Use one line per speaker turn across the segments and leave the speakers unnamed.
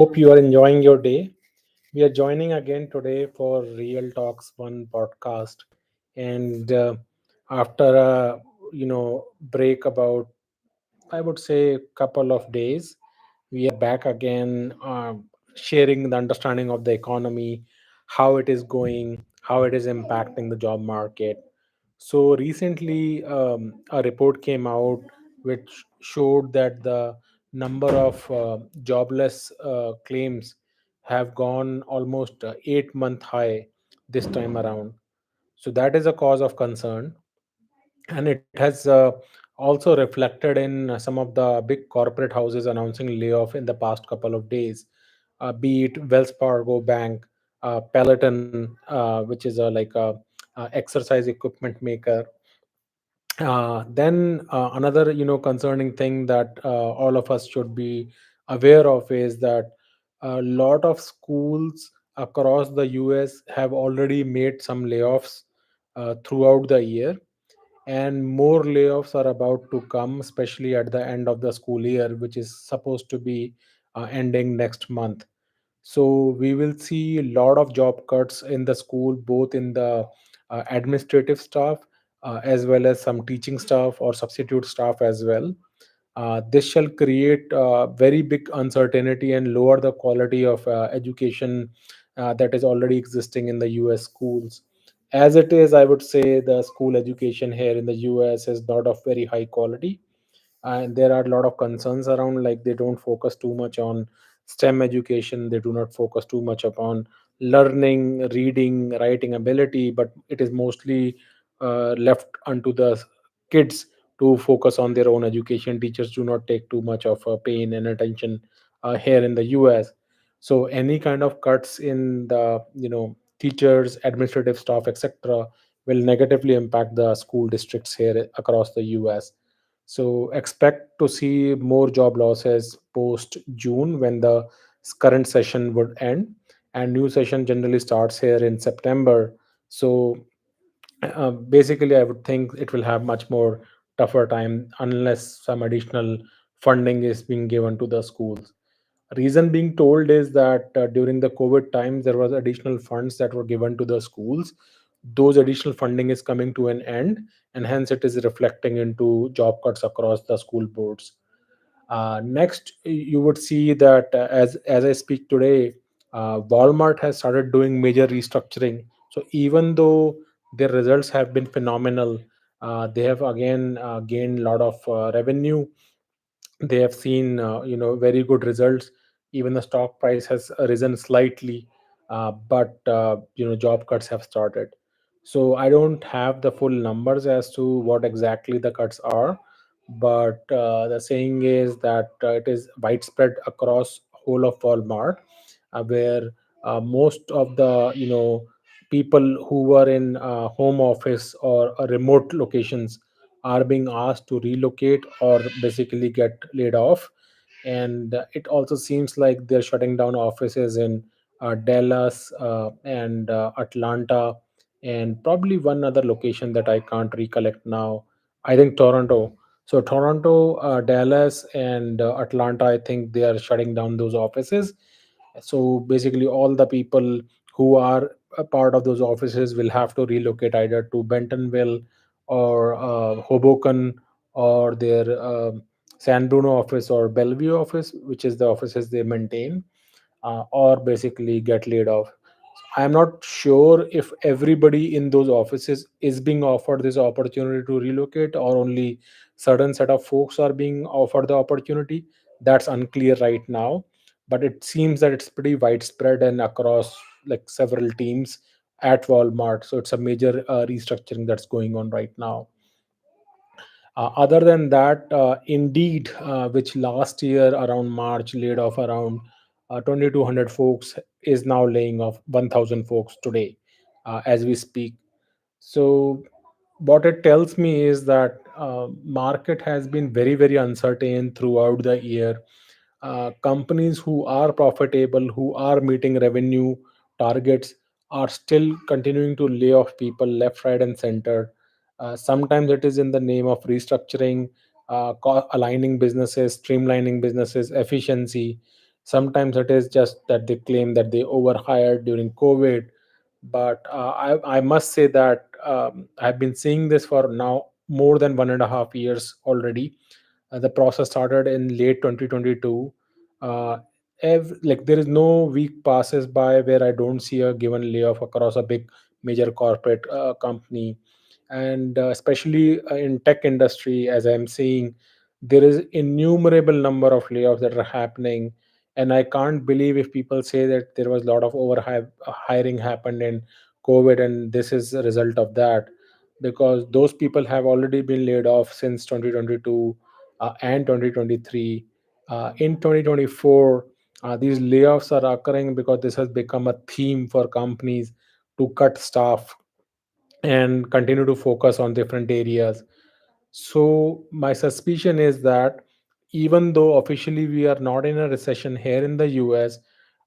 Hope you are enjoying your day. We are joining again today for Real Talks One podcast, and after a break about I would say couple of days, we are back again, sharing the understanding of the economy, how it is going, how it is impacting the job market. So recently, a report came out which showed that the number of jobless claims have gone almost 8 month high this time around. So that is a cause of concern, and it has also reflected in some of the big corporate houses announcing layoff in the past couple of days, be it Wells Fargo Bank, Peloton, which is a exercise equipment maker. Then another concerning thing that all of us should be aware of is that a lot of schools across the US have already made some layoffs throughout the year, and more layoffs are about to come, especially at the end of the school year, which is supposed to be ending next month. So we will see a lot of job cuts in the school, both in the administrative staff, as well as some teaching staff or substitute staff as well. This shall create very big uncertainty and lower the quality of education that is already existing in the US schools. As it is, I would say the school education here in the US is not of very high quality, and there are a lot of concerns around, like they don't focus too much on STEM education, they do not focus too much upon learning reading writing ability, but it is mostly left unto the kids to focus on their own education. Teachers do not take too much of pain and attention here in the US. So any kind of cuts in the teachers, administrative staff, etc., will negatively impact the school districts here across the US. So expect to see more job losses post June, when the current session would end, and new session generally starts here in September. So basically, I would think it will have much more tougher time unless some additional funding is being given to the schools. Reason being told is that during the COVID times there was additional funds that were given to the schools. Those additional funding is coming to an end, and hence it is reflecting into job cuts across the school boards. Next, you would see that as I speak today, Walmart has started doing major restructuring. So even though their results have been phenomenal, they have again gained a lot of revenue. They have seen very good results. Even the stock price has risen slightly, but job cuts have started. So I don't have the full numbers as to what exactly the cuts are, but the saying is that it is widespread across whole of Walmart, where most of the people who were in home office or remote locations are being asked to relocate or basically get laid off. And it also seems like they're shutting down offices in Dallas and Atlanta, and probably one other location that I can't recollect now. I think Toronto. So Toronto, Dallas, and Atlanta, I think they are shutting down those offices. So basically, all the people who are a part of those offices will have to relocate either to Bentonville or Hoboken, or their San Bruno office or Bellevue office, which is the offices they maintain, or basically get laid off. I'm not sure if everybody in those offices is being offered this opportunity to relocate, or only certain set of folks are being offered the opportunity. That's unclear right now, but it seems that it's pretty widespread and across like several teams at Walmart. So it's a major restructuring that's going on right now. Other than that, Indeed, which last year around March laid off around 2,200 folks, is now laying off 1,000 folks today as we speak. So what it tells me is that market has been very very uncertain throughout the year. Companies who are profitable, who are meeting revenue targets, are still continuing to lay off people left, right, and center. Sometimes it is in the name of restructuring, aligning businesses, streamlining businesses, efficiency. Sometimes it is just that they claim that they overhired during COVID. But I must say that I've been seeing this for now more than 1.5 years already. The process started in late 2022. uh, like there is no week passes by where I don't see a given layoff across a big major corporate company. And especially in tech industry, as I'm seeing, there is innumerable number of layoffs that are happening. And I can't believe if people say that there was a lot of over hiring happened in COVID and this is a result of that, because those people have already been laid off since 2022 and 2023. In 2024, these layoffs are occurring because this has become a theme for companies to cut staff and continue to focus on different areas. So, my suspicion is that even though officially we are not in a recession here in the US,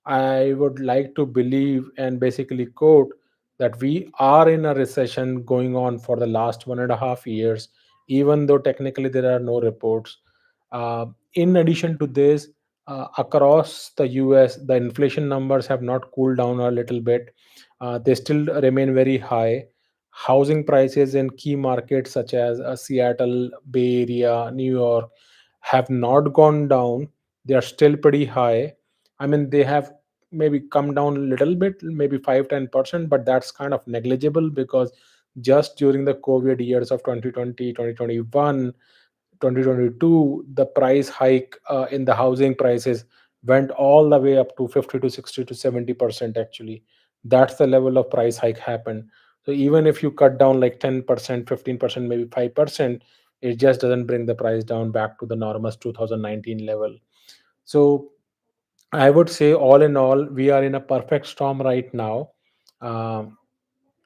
I would like to believe and basically quote that we are in a recession going on for the last 1.5 years, even though technically there are no reports. In addition to this, across the US, the inflation numbers have not cooled down a little bit. They still remain very high. Housing prices in key markets such as Seattle, Bay Area, New York have not gone down. They are still pretty high. I mean, they have maybe come down a little bit, maybe 5-10%, but that's kind of negligible because just during the COVID years of 2020, 2021, 2022, the price hike in the housing prices went all the way up to 50 to 60 to 70% actually. That's the level of price hike happened. So even if you cut down like 10%, 15%, maybe 5%, it just doesn't bring the price down back to the normal 2019 level. So I would say, all in all, we are in a perfect storm right now. Um,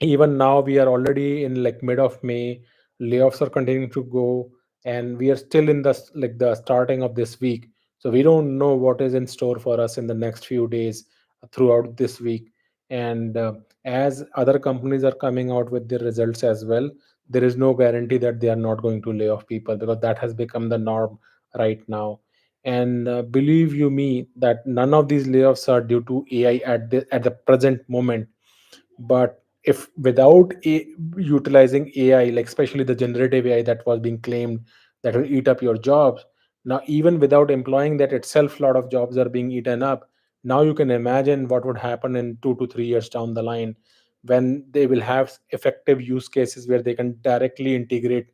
Even now we are already in like mid of May. Layoffs are continuing to go, and we are still in the like the starting of this week. So we don't know what is in store for us in the next few days throughout this week. And as other companies are coming out with their results as well, there is no guarantee that they are not going to lay off people, because that has become the norm right now. And believe you me that none of these layoffs are due to AI at the present moment. But if without utilizing AI, like especially the generative AI that was being claimed that will eat up your jobs, now even without employing that itself, a lot of jobs are being eaten up. Now you can imagine what would happen in 2 to 3 years down the line, when they will have effective use cases where they can directly integrate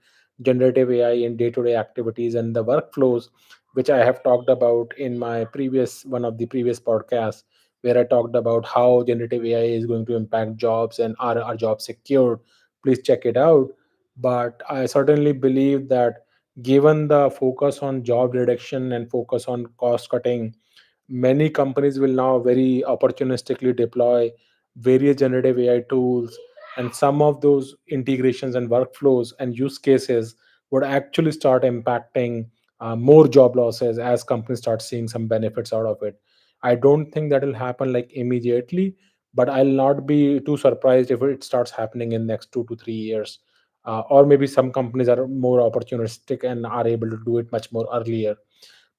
generative AI in day-to-day activities and the workflows, which I have talked about in my previous one of the previous podcasts, where I talked about how generative AI is going to impact jobs and are our jobs secured. Please check it out. But I certainly believe that given the focus on job reduction and focus on cost cutting, many companies will now very opportunistically deploy various generative AI tools, and some of those integrations and workflows and use cases would actually start impacting more job losses as companies start seeing some benefits out of it. I don't think that will happen like immediately, but I'll not be too surprised if it starts happening in next 2 to 3 years. Or maybe some companies are more opportunistic and are able to do it much more earlier.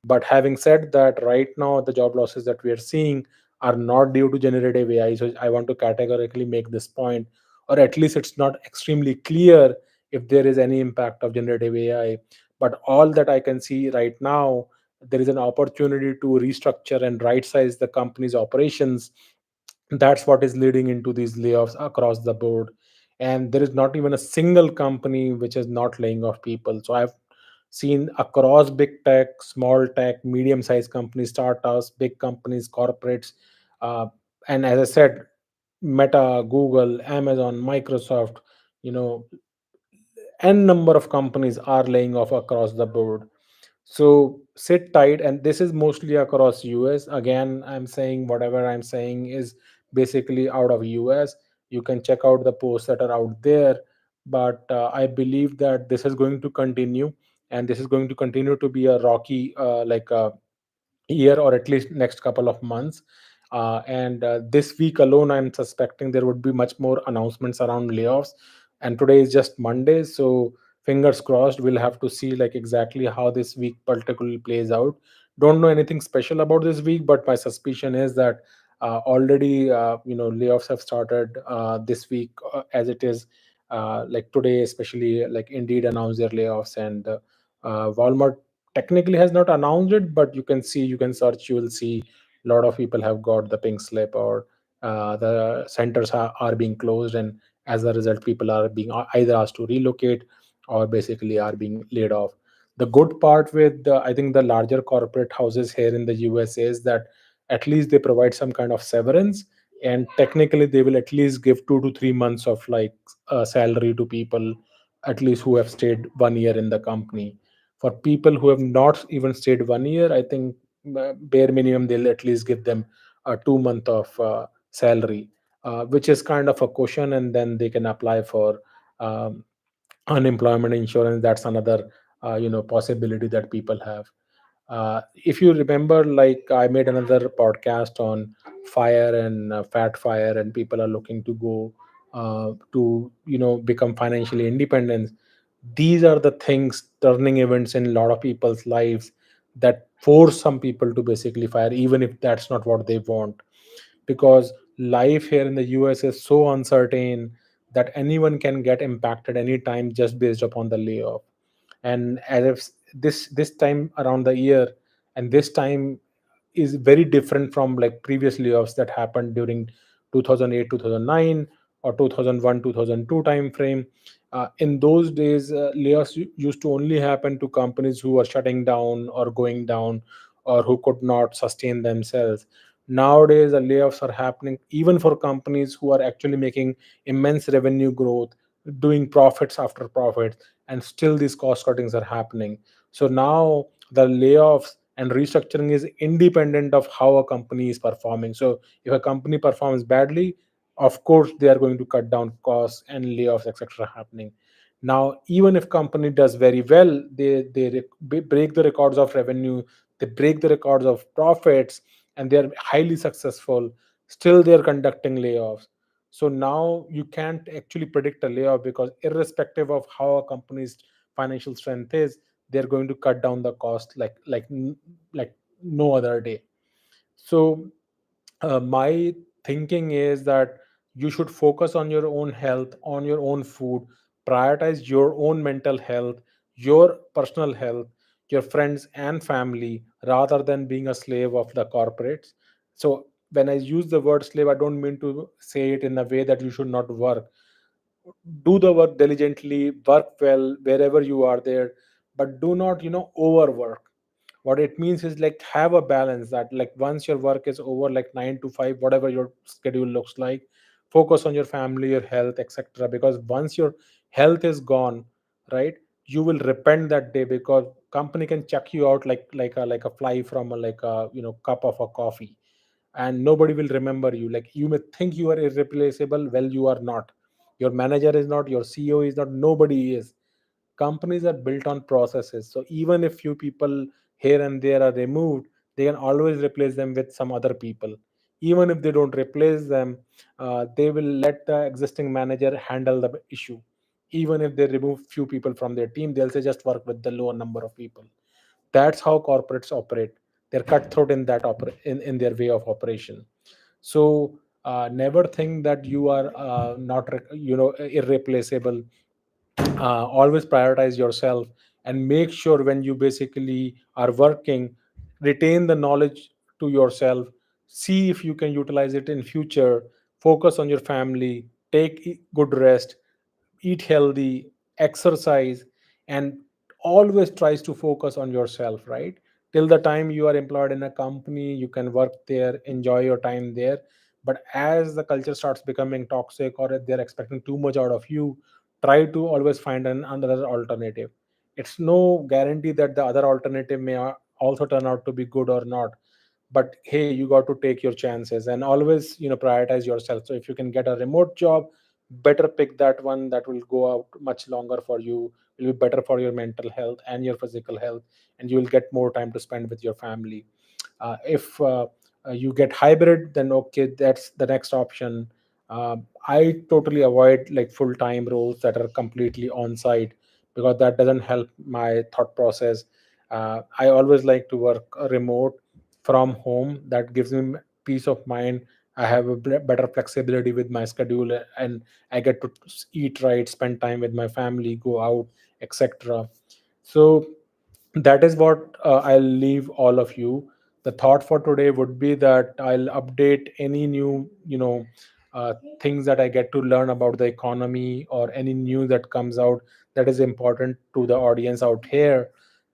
But having said that, right now the job losses that we are seeing are not due to generative AI. So I want to categorically make this point, or at least it's not extremely clear if there is any impact of generative AI. But all that I can see right now, there is an opportunity to restructure and right size the company's operations. That's what is leading into these layoffs across the board. And there is not even a single company which is not laying off people. So I've seen across big tech, small tech, medium sized companies, startups, big companies, corporates, uh, and as I said, Meta, Google, Amazon, Microsoft, you know, n number of companies are laying off across the board. So sit tight, and this is mostly across US. Again, I'm saying whatever I'm saying is basically out of US. You can check out the posts that are out there. But I believe that this is going to continue, and this is going to continue to be a rocky year, or at least next couple of months. And this week alone, I'm suspecting there would be much more announcements around layoffs. And today is just Monday, so fingers crossed. We'll have to see like exactly how this week particularly plays out Don't know anything special about this week, but my suspicion is that already layoffs have started this week, as it is like today, especially like Indeed announced their layoffs, and Walmart technically has not announced it, but you can search, you will see a lot of people have got the pink slip, or the centers are being closed, and as a result people are being either asked to relocate or basically are being laid off. The good part with I think the larger corporate houses here in the US is that at least they provide some kind of severance, and technically they will at least give 2 to 3 months of like salary to people at least who have stayed 1 year in the company. For people who have not even stayed 1 year, I think bare minimum they'll at least give them a 2 month of salary, which is kind of a cushion, and then they can apply for um, unemployment insurance. That's another possibility that people have. If you remember, like I made another podcast on fire and fat fire, and people are looking to go to become financially independent. These are the things, turning events in a lot of people's lives, that force some people to basically fire, even if that's not what they want, because life here in the US is so uncertain that anyone can get impacted anytime just based upon the layoff. And as if this time around the year, and this time is very different from like previous layoffs that happened during 2008 2009 or 2001 2002 time frame. In those days, layoffs used to only happen to companies who were shutting down or going down, or who could not sustain themselves. Nowadays the layoffs are happening even for companies who are actually making immense revenue growth, doing profits after profits, and still these cost cuttings are happening. So now the layoffs and restructuring is independent of how a company is performing. So if a company performs badly, of course they are going to cut down costs and layoffs etc happening. Now even if company does very well, break the records of revenue, they break the records of profits, and they are highly successful, still they are conducting layoffs. So now you can't actually predict a layoff, because irrespective of how a company's financial strength is, they're going to cut down the cost like no other day. So my thinking is that you should focus on your own health, on your own food, prioritize your own mental health, your personal health, your friends and family, rather than being a slave of the corporates. So when I use the word slave, I don't mean to say it in a way that you should not work. Do the work diligently, work well wherever you are there, but do not overwork. What it means is like have a balance, that like once your work is over, like 9 to 5, whatever your schedule looks like, focus on your family, your health etc, because once your health is gone, right, you will repent that day, because company can chuck you out like a fly from a like a cup of a coffee, and nobody will remember you. Like you may think you are irreplaceable, well you are not. Your manager is not, your CEO is not, nobody is. Companies are built on processes, so even if few people here and there are removed, they can always replace them with some other people. Even if they don't replace them, they will let the existing manager handle the issue. Even if they remove few people from their team, they'll say just work with the lower number of people. That's how corporates operate. They're cutthroat in in their way of operation. So never think that you are not irreplaceable. Always prioritize yourself, and make sure when you basically are working, retain the knowledge to yourself. See if you can utilize it in future. Focus on your family, take good rest, eat healthy, exercise, and always tries to focus on yourself, right? Till the time you are employed in a company, you can work there, enjoy your time there. But as the culture starts becoming toxic, or they're expecting too much out of you, try to always find another alternative. It's no guarantee that the other alternative may also turn out to be good or not, but hey, you got to take your chances and always prioritize yourself. So if you can get a remote job, better pick that one. That will go out much longer for you, will be better for your mental health and your physical health, and you will get more time to spend with your family. If you get hybrid, then okay, that's the next option. I totally avoid like full time roles that are completely on site, because that doesn't help my thought process. I always like to work remote from home. That gives me peace of mind. I have a better flexibility with my schedule, and I get to eat right, spend time with my family, go out, etc. So that is what I'll leave all of you. The thought for today would be that I'll update any new, uh, things that I get to learn about the economy, or any news that comes out that is important to the audience out here.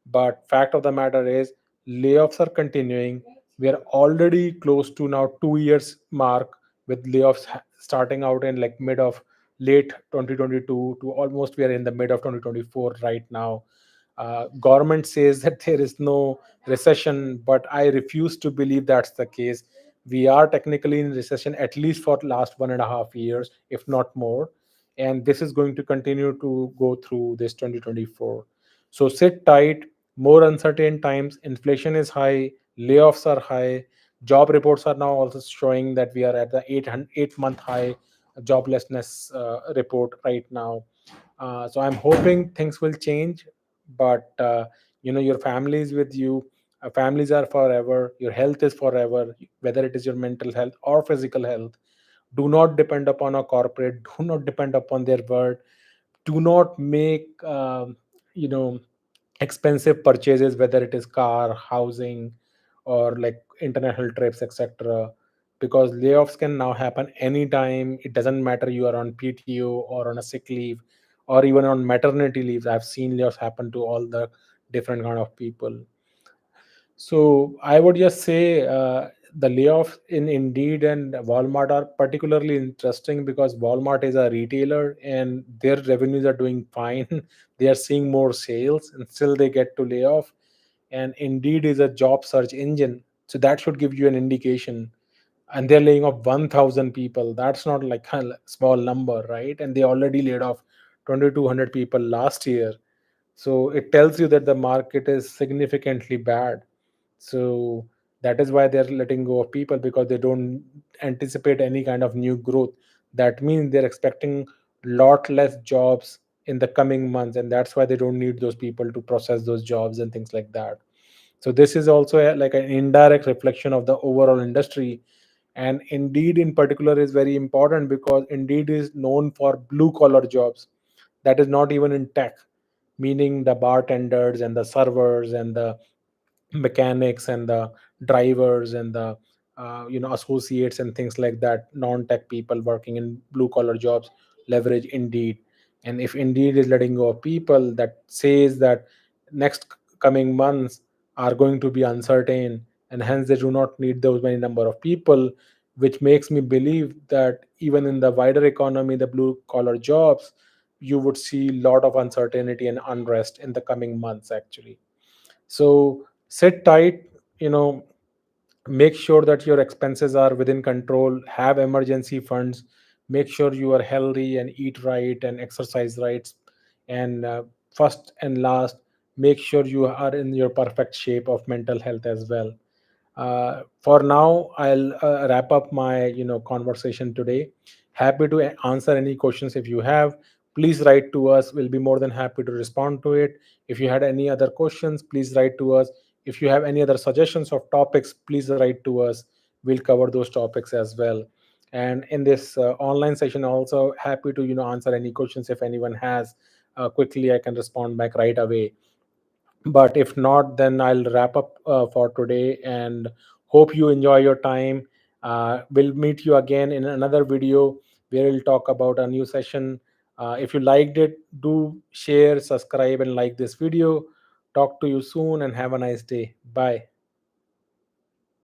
But fact of the matter is, layoffs are continuing. We are already close to now 2 years mark, with layoffs starting out in like mid of late 2022 to almost we are in the mid of 2024 right now. Government says that there is no recession, but I refuse to believe that's the case. We are technically in recession at least for last 1.5 years, if not more, and this is going to continue to go through this 2024. So sit tight. More uncertain times. Inflation is high. Layoffs are high. Job reports are now also showing that we are at the 8-month high joblessness report right now. So I'm hoping things will change, but your family is with you. Families are forever. Your health is forever, whether it is your mental health or physical health. Do not depend upon a corporate. Do not depend upon their word. Do not make expensive purchases, whether it is car, housing, or like international trips, etc., because layoffs can now happen anytime. It doesn't matter you are on PTO or on a sick leave, or even on maternity leaves. I've seen layoffs happen to all the different kind of people. So I would just say the layoffs in Indeed and Walmart are particularly interesting because Walmart is a retailer and their revenues are doing fine. They are seeing more sales and still they get to lay off. And Indeed is a job search engine, so that should give you an indication. And they're laying off 1,000 people. That's not like a small number, right? And they already laid off 2,200 people last year. So it tells you that the market is significantly bad. So that is why they're letting go of people, because they don't anticipate any kind of new growth. That means they're expecting lot less jobs in the coming months, and that's why they don't need those people to process those jobs and things like that. So this is also like an indirect reflection of the overall industry. And Indeed in particular is very important because Indeed is known for blue collar jobs. That is not even in tech, meaning the bartenders and the servers and the mechanics and the drivers and the associates and things like that. Non-tech people working in blue collar jobs leverage Indeed. And if Indeed is letting go of people, that says that next coming months are going to be uncertain, and hence they do not need those many number of people, which makes me believe that even in the wider economy, the blue collar jobs, you would see a lot of uncertainty and unrest in the coming months actually. So sit tight, you know make sure that your expenses are within control, have emergency funds, make sure you are healthy and eat right and exercise right, and first and last, make sure you are in your perfect shape of mental health as well. For now, I'll wrap up my conversation today. Happy to answer any questions if you have. Please write to us. We'll be more than happy to respond to it. If you had any other questions, please write to us. If you have any other suggestions of topics, please write to us. We'll cover those topics as well. And in this online session, also happy to answer any questions if anyone has. Quickly, I can respond back right away. But if not, then I'll wrap up for today, and hope you enjoy your time. We'll meet you again in another video where we'll talk about a new session. If you liked it, do share, subscribe, and like this video. Talk to you soon and have a nice day. Bye.